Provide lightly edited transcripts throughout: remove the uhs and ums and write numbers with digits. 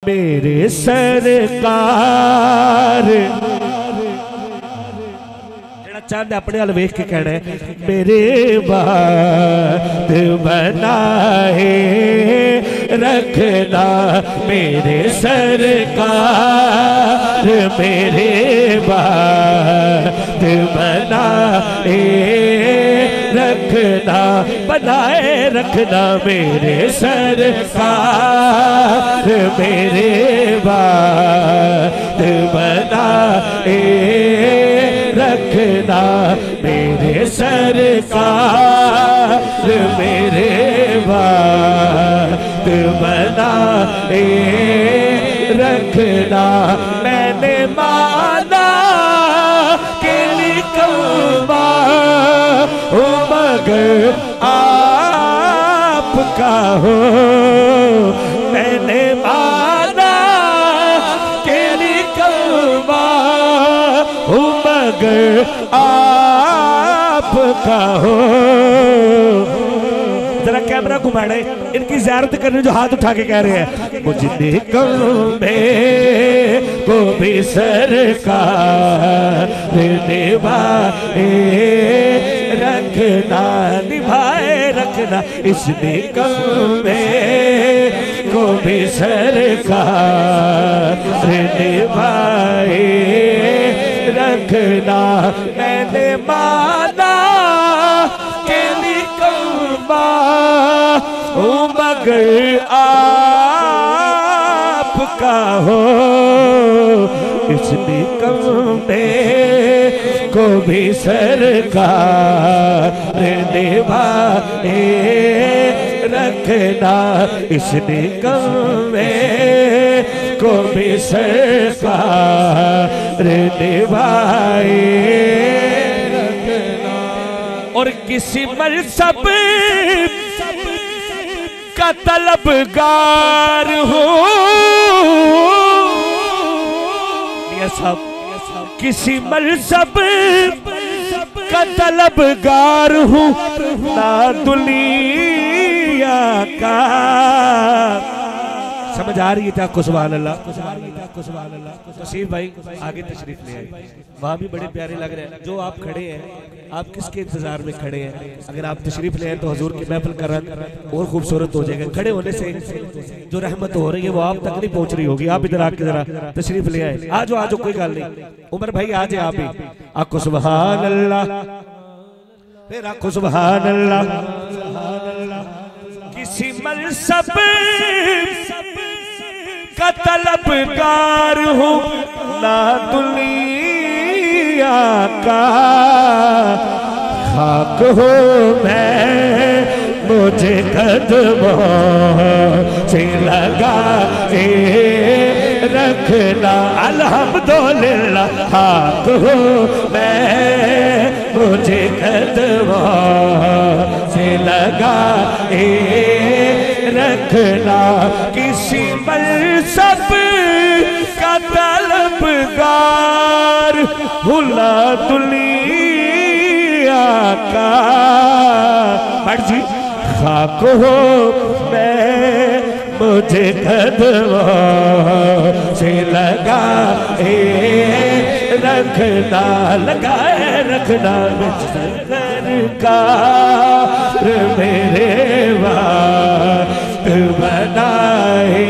मेरे सरकार चांद अपने वाल वेख के कहना है मेरे बात बनाए रखना मेरे सरकार मेरे बात बनाए रखना बनाए रखना मेरे सरकार मेरे बात बनाए रखना मेरे सरकार मेरे बात बनाए रखना मैंने माना कि निकलवा मगर आपका हो मैंने माना कि निकलवा मगर आपका हो। जरा कैमरा घुमाने इनकी ज़ियारत करने जो हाथ उठा के कह रहे हैं मुझे कल्बे को भी सरकार निभाए रखना निभाए रखना इसने कल्बे को भी सरकार निभाए रखना मैंने माना के निकलवा मगर आपका हो इस निकलवे को भी सरकार निभाए रखना इस निकलवे को भी सरकार निभाए रखना। और किसी मनसब का तलबगार हो किसी मनसब का तलबगार हूँ ना दुनिया का समझ आ रही था आपको सुभान अल्लाह तसीफ भाई आगे तशरीफ ले आए वहाँ भी बड़े प्यारे लग रहे हैं जो आप खड़े हैं आप किसके इंतजार में खड़े हैं अगर आप तशरीफ ले आए तो हुजूर की महफिल का रंग और खूबसूरत हो जाएगा खड़े होने से जो रहमत हो रही है वो आप तक नहीं पहुंच रही होगी आप इधर आके जरा तशरीफ ले आए आज आज कोई गल नहीं उमर भाई आज आप ही आखो सुभान अल्लाह फिर आखो सुभान अल्लाह किसी मनसब का तलबगार हूँ ना दुनिया का खाक हो मैं मुझे कदमों से लगा रखना अल्हम्दुलिल्लाह खाक हो मैं मुझे कदमों से लगा रखना किसी मनसब का तलबगार भुला दुनिया का पढ़ जी खाक हो मैं मुझे कदमों से लगा रखना लगाए रखना सरकार मेरे बात बनाए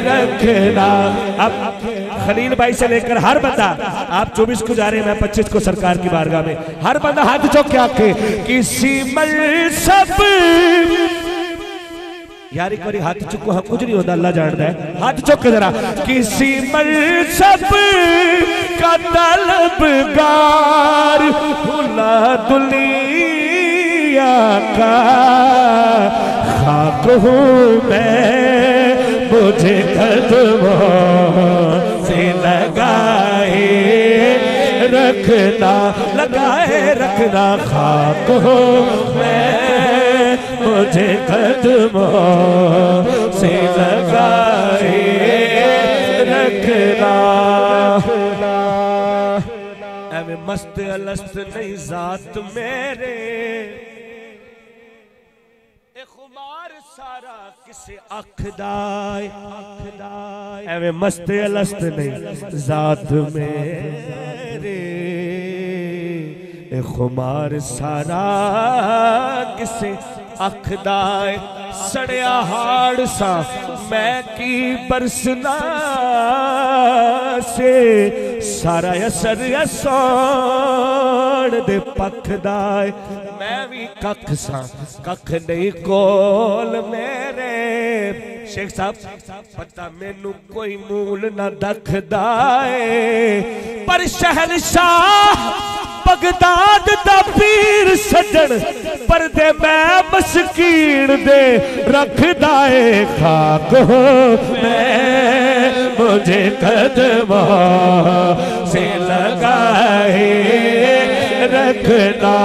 रखना। अब खलील भाई से लेकर हर बंदा आप 24 को जा रहे हैं मैं 25 को सरकार की बारगाह में हर बंदा हाथ चौक के आके किसी मनसब यार एक बारी हाथ चुको हम कुछ नहीं होता अल्लाह जानता है हाथ चुक के जरा किसी मनसब का तलबगार भुला दुनिया का खाक हूँ मैं मुझे कदमों से लगाए रखना लगाए रखना खाक हूँ मैं मुझे कदमों से लगाए रखना। ऐवे मस्त अलस्त नहीं जात मेरे खुमार सारा किसे आखदाए एवे मस्त अलस्त नहीं जात मेरे खुमार सारा किसे आखदाए सड़िया हाड़ सा मैं की बरसना से सारा असर असौण दे पखदाए मैं भी कख सा कख नहीं कोल मेरे शेख साहब पता मैनू कोई मूल ना दखदाए पर शहनशाह बगदाद दा पीर सजन परदे मैं मस्कीन दे रखदा है खाक हो मैं मुझे कदमा से लगाए रखना।